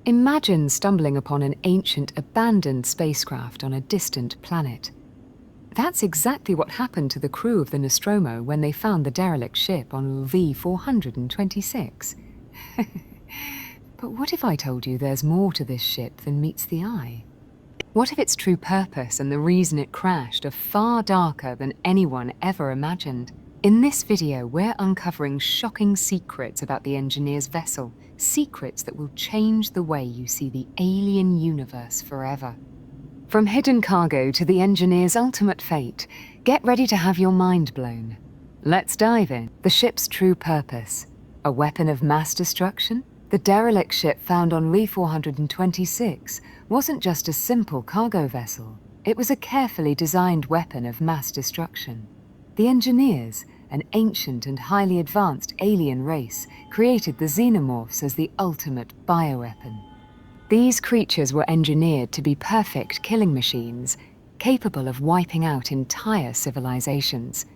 Imagine stumbling upon an ancient, abandoned spacecraft on a distant planet. That's exactly what happened to the crew of the Nostromo when they found the derelict ship on LV-426. But what if I told you there's more to this ship than meets the eye? What if its true purpose and the reason it crashed are far darker than anyone ever imagined? In this video, we're uncovering shocking secrets about the engineer's vessel, secrets that will change the way you see the alien universe forever. From hidden cargo to the engineer's ultimate fate, get ready to have your mind blown. Let's dive in. The ship's true purpose. A weapon of mass destruction? The derelict ship found on LV-426 wasn't just a simple cargo vessel. It was a carefully designed weapon of mass destruction. The engineers, an ancient and highly advanced alien race, created the xenomorphs as the ultimate bioweapon. These creatures were engineered to be perfect killing machines, capable of wiping out entire civilizations.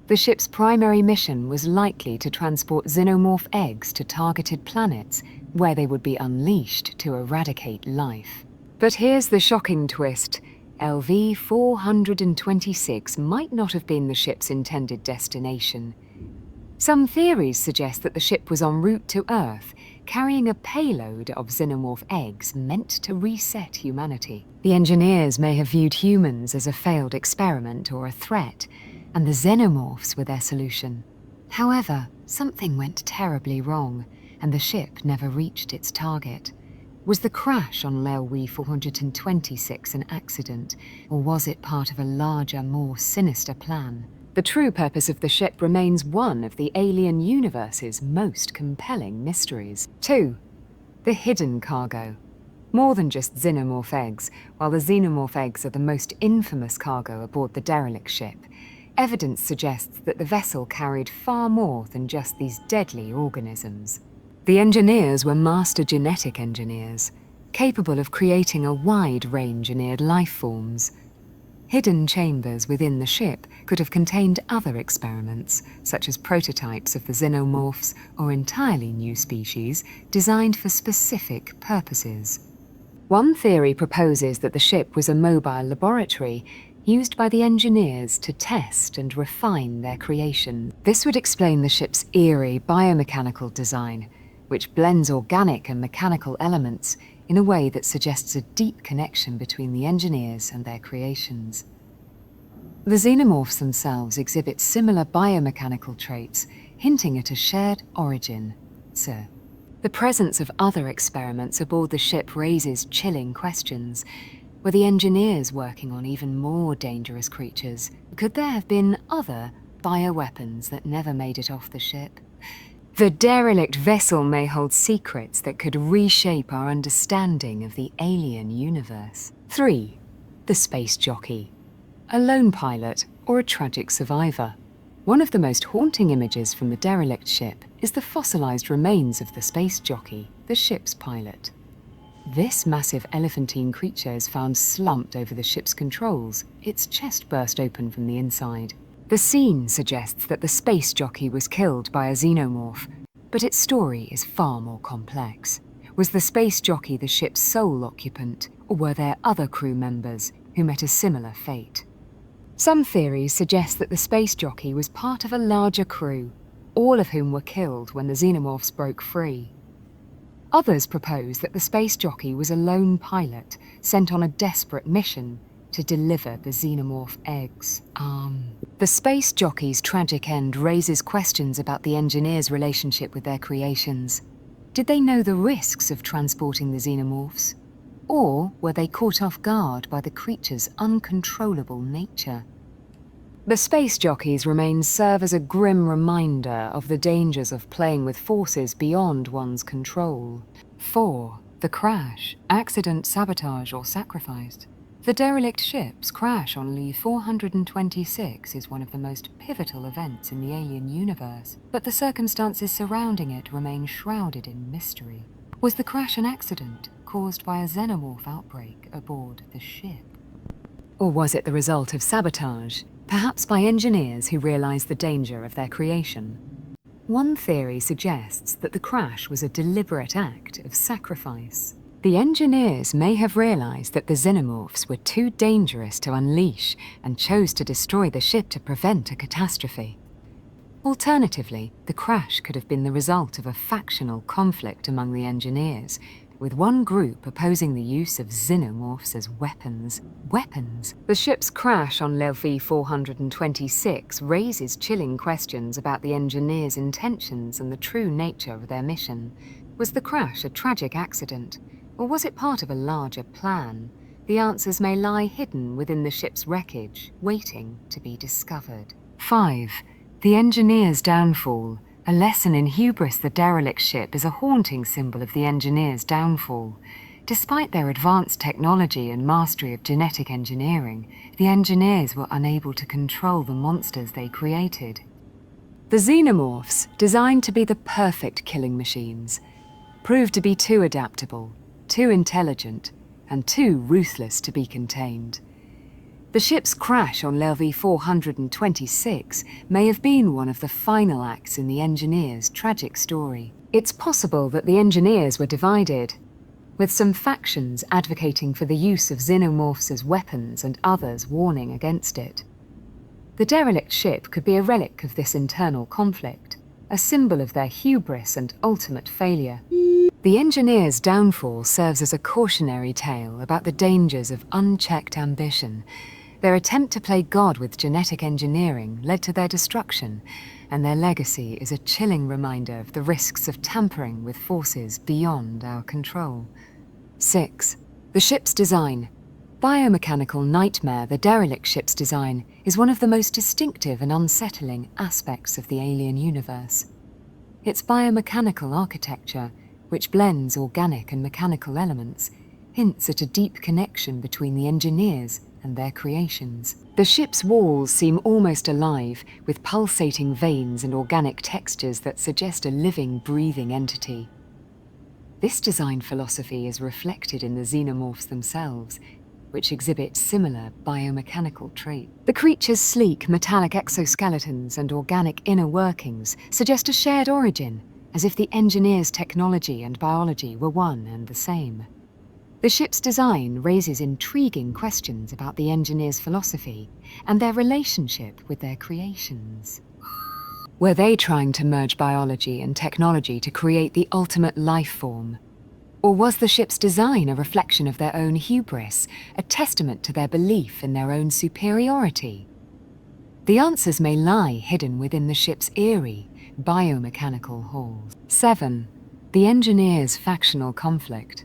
The ship's primary mission was likely to transport xenomorph eggs to targeted planets, where they would be unleashed to eradicate life. But here's the shocking twist. LV-426 might not have been the ship's intended destination. Some theories suggest that the ship was en route to Earth, carrying a payload of xenomorph eggs meant to reset humanity. The engineers may have viewed humans as a failed experiment or a threat, and the xenomorphs were their solution. However, something went terribly wrong, and the ship never reached its target. Was the crash on LV-426 an accident, or was it part of a larger, more sinister plan? The true purpose of the ship remains one of the alien universe's most compelling mysteries. 2. The hidden cargo. More than just xenomorph eggs, while the xenomorph eggs are the most infamous cargo aboard the derelict ship, evidence suggests that the vessel carried far more than just these deadly organisms. The engineers were master genetic engineers, capable of creating a wide range of engineered life forms. Hidden chambers within the ship could have contained other experiments, such as prototypes of the xenomorphs or entirely new species designed for specific purposes. One theory proposes that the ship was a mobile laboratory used by the engineers to test and refine their creation. This would explain the ship's eerie biomechanical design, which blends organic and mechanical elements in a way that suggests a deep connection between the engineers and their creations. The xenomorphs themselves exhibit similar biomechanical traits, hinting at a shared origin. So, the presence of other experiments aboard the ship raises chilling questions. Were the engineers working on even more dangerous creatures? Could there have been other bioweapons that never made it off the ship? The derelict vessel may hold secrets that could reshape our understanding of the alien universe. 3. The space jockey. A lone pilot or a tragic survivor. One of the most haunting images from the derelict ship is the fossilized remains of the space jockey, the ship's pilot. This massive elephantine creature is found slumped over the ship's controls, its chest burst open from the inside. The scene suggests that the space jockey was killed by a xenomorph, but its story is far more complex. Was the space jockey the ship's sole occupant, or were there other crew members who met a similar fate? Some theories suggest that the space jockey was part of a larger crew, all of whom were killed when the xenomorphs broke free. Others propose that the space jockey was a lone pilot sent on a desperate mission to deliver the xenomorph eggs. The space jockey's tragic end raises questions about the engineers' relationship with their creations. Did they know the risks of transporting the xenomorphs? Or were they caught off guard by the creature's uncontrollable nature? The space jockey's remains serve as a grim reminder of the dangers of playing with forces beyond one's control. 4. The crash, accident, sabotage, or sacrifice. The derelict ship's crash on LV-426 is one of the most pivotal events in the alien universe, but the circumstances surrounding it remain shrouded in mystery. Was the crash an accident caused by a xenomorph outbreak aboard the ship? Or was it the result of sabotage, perhaps by engineers who realized the danger of their creation? One theory suggests that the crash was a deliberate act of sacrifice. The engineers may have realized that the xenomorphs were too dangerous to unleash and chose to destroy the ship to prevent a catastrophe. Alternatively, the crash could have been the result of a factional conflict among the engineers, with one group opposing the use of xenomorphs as weapons. The ship's crash on LV-426 raises chilling questions about the engineers' intentions and the true nature of their mission. Was the crash a tragic accident, or was it part of a larger plan? The answers may lie hidden within the ship's wreckage, waiting to be discovered. 5. The engineer's downfall. A lesson in hubris, the derelict ship is a haunting symbol of the engineers' downfall. Despite their advanced technology and mastery of genetic engineering, the engineers were unable to control the monsters they created. The xenomorphs, designed to be the perfect killing machines, proved to be too adaptable, too intelligent, and too ruthless to be contained. The ship's crash on LV-426 may have been one of the final acts in the engineers' tragic story. It's possible that the engineers were divided, with some factions advocating for the use of xenomorphs as weapons and others warning against it. The derelict ship could be a relic of this internal conflict, a symbol of their hubris and ultimate failure. The engineers' downfall serves as a cautionary tale about the dangers of unchecked ambition. Their attempt to play God with genetic engineering led to their destruction, and their legacy is a chilling reminder of the risks of tampering with forces beyond our control. 6. The ship's design. Biomechanical nightmare, the derelict ship's design is one of the most distinctive and unsettling aspects of the alien universe. Its biomechanical architecture, which blends organic and mechanical elements, hints at a deep connection between the engineers and their creations. The ship's walls seem almost alive, with pulsating veins and organic textures that suggest a living, breathing entity. This design philosophy is reflected in the xenomorphs themselves, which exhibit similar biomechanical traits. The creature's sleek, metallic exoskeletons and organic inner workings suggest a shared origin, as if the engineers' technology and biology were one and the same. The ship's design raises intriguing questions about the engineers' philosophy and their relationship with their creations. Were they trying to merge biology and technology to create the ultimate life form? Or was the ship's design a reflection of their own hubris, a testament to their belief in their own superiority? The answers may lie hidden within the ship's eerie, biomechanical halls. 7. The engineers' factional conflict.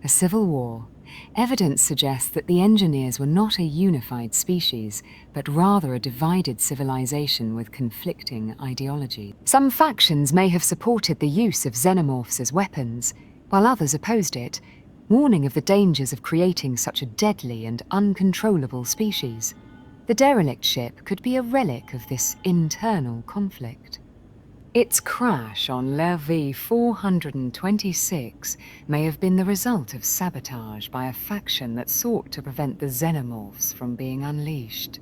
A civil war. Evidence suggests that the engineers were not a unified species, but rather a divided civilization with conflicting ideology. Some factions may have supported the use of xenomorphs as weapons, while others opposed it, warning of the dangers of creating such a deadly and uncontrollable species. The derelict ship could be a relic of this internal conflict. Its crash on LV-426 may have been the result of sabotage by a faction that sought to prevent the xenomorphs from being unleashed.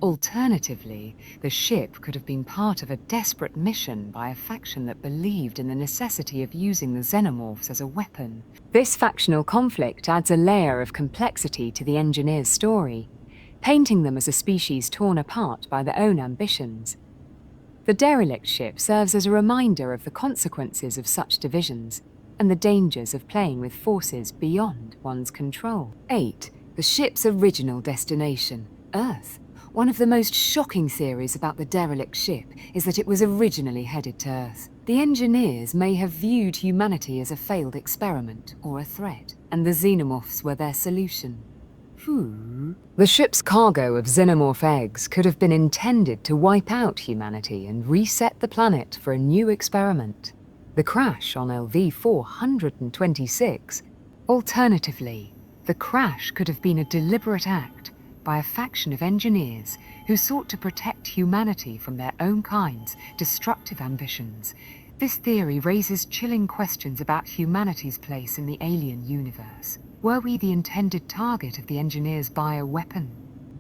Alternatively, the ship could have been part of a desperate mission by a faction that believed in the necessity of using the xenomorphs as a weapon. This factional conflict adds a layer of complexity to the engineers' story, painting them as a species torn apart by their own ambitions. The derelict ship serves as a reminder of the consequences of such divisions and the dangers of playing with forces beyond one's control. 8. The ship's original destination, Earth. One of the most shocking theories about the derelict ship is that it was originally headed to Earth. The engineers may have viewed humanity as a failed experiment or a threat, and the xenomorphs were their solution. The ship's cargo of xenomorph eggs could have been intended to wipe out humanity and reset the planet for a new experiment. The crash on LV-426. Alternatively, the crash could have been a deliberate act by a faction of engineers who sought to protect humanity from their own kind's destructive ambitions. This theory raises chilling questions about humanity's place in the alien universe. Were we the intended target of the engineers' bioweapon?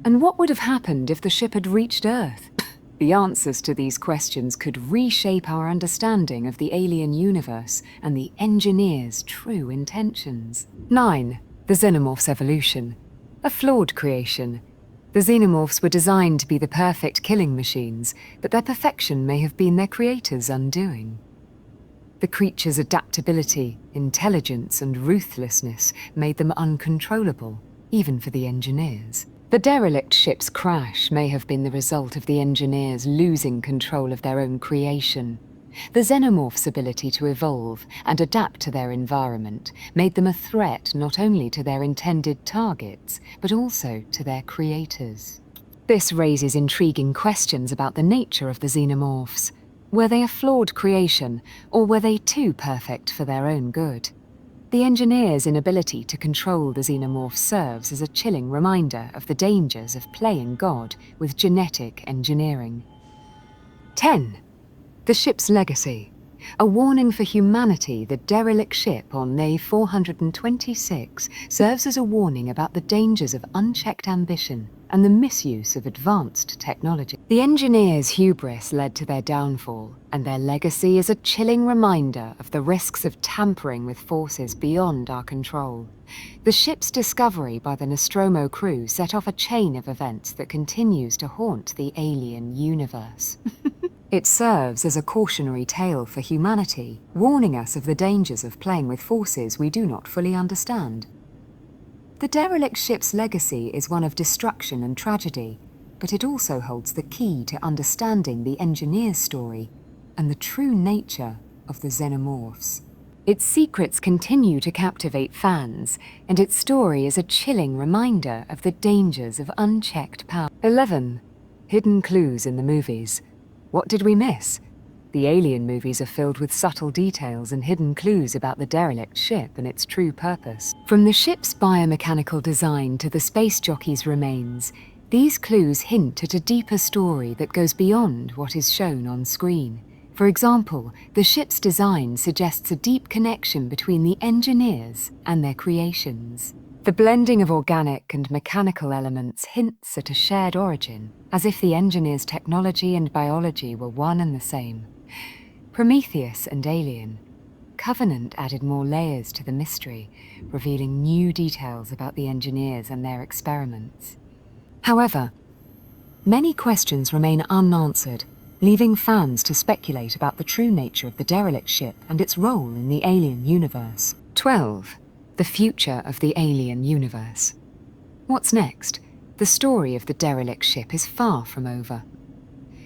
And what would have happened if the ship had reached Earth? The answers to these questions could reshape our understanding of the alien universe and the engineers' true intentions. 9. The Xenomorph's evolution. A flawed creation. The xenomorphs were designed to be the perfect killing machines, but their perfection may have been their creators' undoing. The creature's adaptability, intelligence, and ruthlessness made them uncontrollable, even for the engineers. The derelict ship's crash may have been the result of the engineers losing control of their own creation. The xenomorphs' ability to evolve and adapt to their environment made them a threat not only to their intended targets, but also to their creators. This raises intriguing questions about the nature of the xenomorphs. Were they a flawed creation, or were they too perfect for their own good? The engineers' inability to control the xenomorph serves as a chilling reminder of the dangers of playing God with genetic engineering. 10. The ship's legacy. A warning for humanity, the derelict ship on LV-426 serves as a warning about the dangers of unchecked ambition and the misuse of advanced technology. The engineers' hubris led to their downfall, and their legacy is a chilling reminder of the risks of tampering with forces beyond our control. The ship's discovery by the Nostromo crew set off a chain of events that continues to haunt the alien universe. It serves as a cautionary tale for humanity, warning us of the dangers of playing with forces we do not fully understand. The derelict ship's legacy is one of destruction and tragedy, but it also holds the key to understanding the engineer's story and the true nature of the xenomorphs. Its secrets continue to captivate fans, and its story is a chilling reminder of the dangers of unchecked power. 11. Hidden clues in the movies. What did we miss? The Alien movies are filled with subtle details and hidden clues about the derelict ship and its true purpose. From the ship's biomechanical design to the space jockey's remains, these clues hint at a deeper story that goes beyond what is shown on screen. For example, the ship's design suggests a deep connection between the engineers and their creations. The blending of organic and mechanical elements hints at a shared origin, as if the engineers' technology and biology were one and the same. Prometheus and Alien. Covenant added more layers to the mystery, revealing new details about the engineers and their experiments. However, many questions remain unanswered, leaving fans to speculate about the true nature of the derelict ship and its role in the alien universe. 12. The future of the alien universe. What's next? The story of the derelict ship is far from over.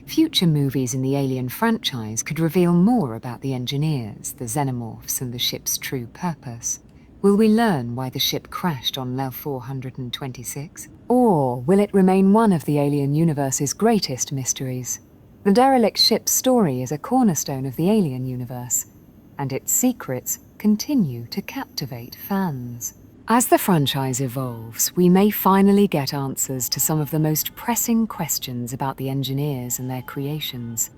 Future movies in the Alien franchise could reveal more about the engineers, the xenomorphs, and the ship's true purpose. Will we learn why the ship crashed on LV-426? Or will it remain one of the alien universe's greatest mysteries? The derelict ship's story is a cornerstone of the alien universe, and its secrets continue to captivate fans. As the franchise evolves, we may finally get answers to some of the most pressing questions about the engineers and their creations.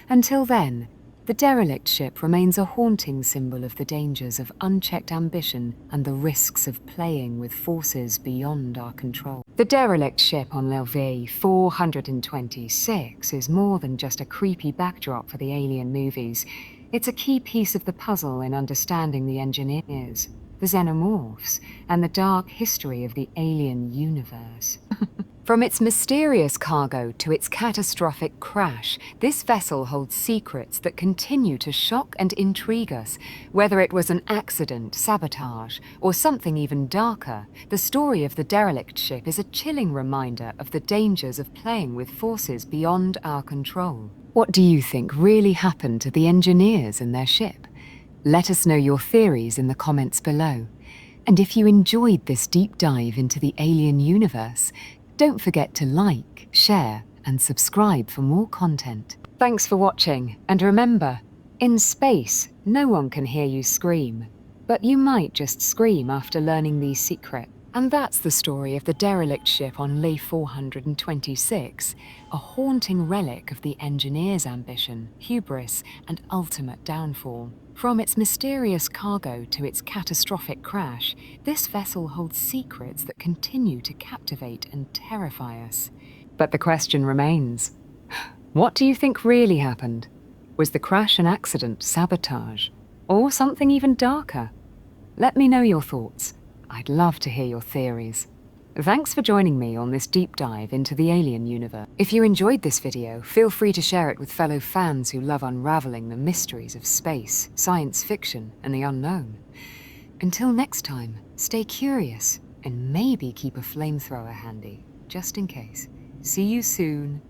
Until then, the derelict ship remains a haunting symbol of the dangers of unchecked ambition and the risks of playing with forces beyond our control. The derelict ship on LV-426 is more than just a creepy backdrop for the Alien movies. It's a key piece of the puzzle in understanding the engineers, the xenomorphs, and the dark history of the alien universe. From its mysterious cargo to its catastrophic crash, this vessel holds secrets that continue to shock and intrigue us. Whether it was an accident, sabotage, or something even darker, the story of the derelict ship is a chilling reminder of the dangers of playing with forces beyond our control. What do you think really happened to the engineers and their ship? Let us know your theories in the comments below. And if you enjoyed this deep dive into the alien universe, don't forget to like, share, and subscribe for more content. Thanks for watching, and remember, in space, no one can hear you scream, but you might just scream after learning these secrets. And that's the story of the derelict ship on LV-426, a haunting relic of the engineer's ambition, hubris, and ultimate downfall. From its mysterious cargo to its catastrophic crash, this vessel holds secrets that continue to captivate and terrify us. But the question remains, What do you think really happened? Was the crash an accident, sabotage, or something even darker? Let me know your thoughts. I'd love to hear your theories. Thanks for joining me on this deep dive into the alien universe. If you enjoyed this video, feel free to share it with fellow fans who love unraveling the mysteries of space, science fiction, and the unknown. Until next time, stay curious and maybe keep a flamethrower handy, just in case. See you soon.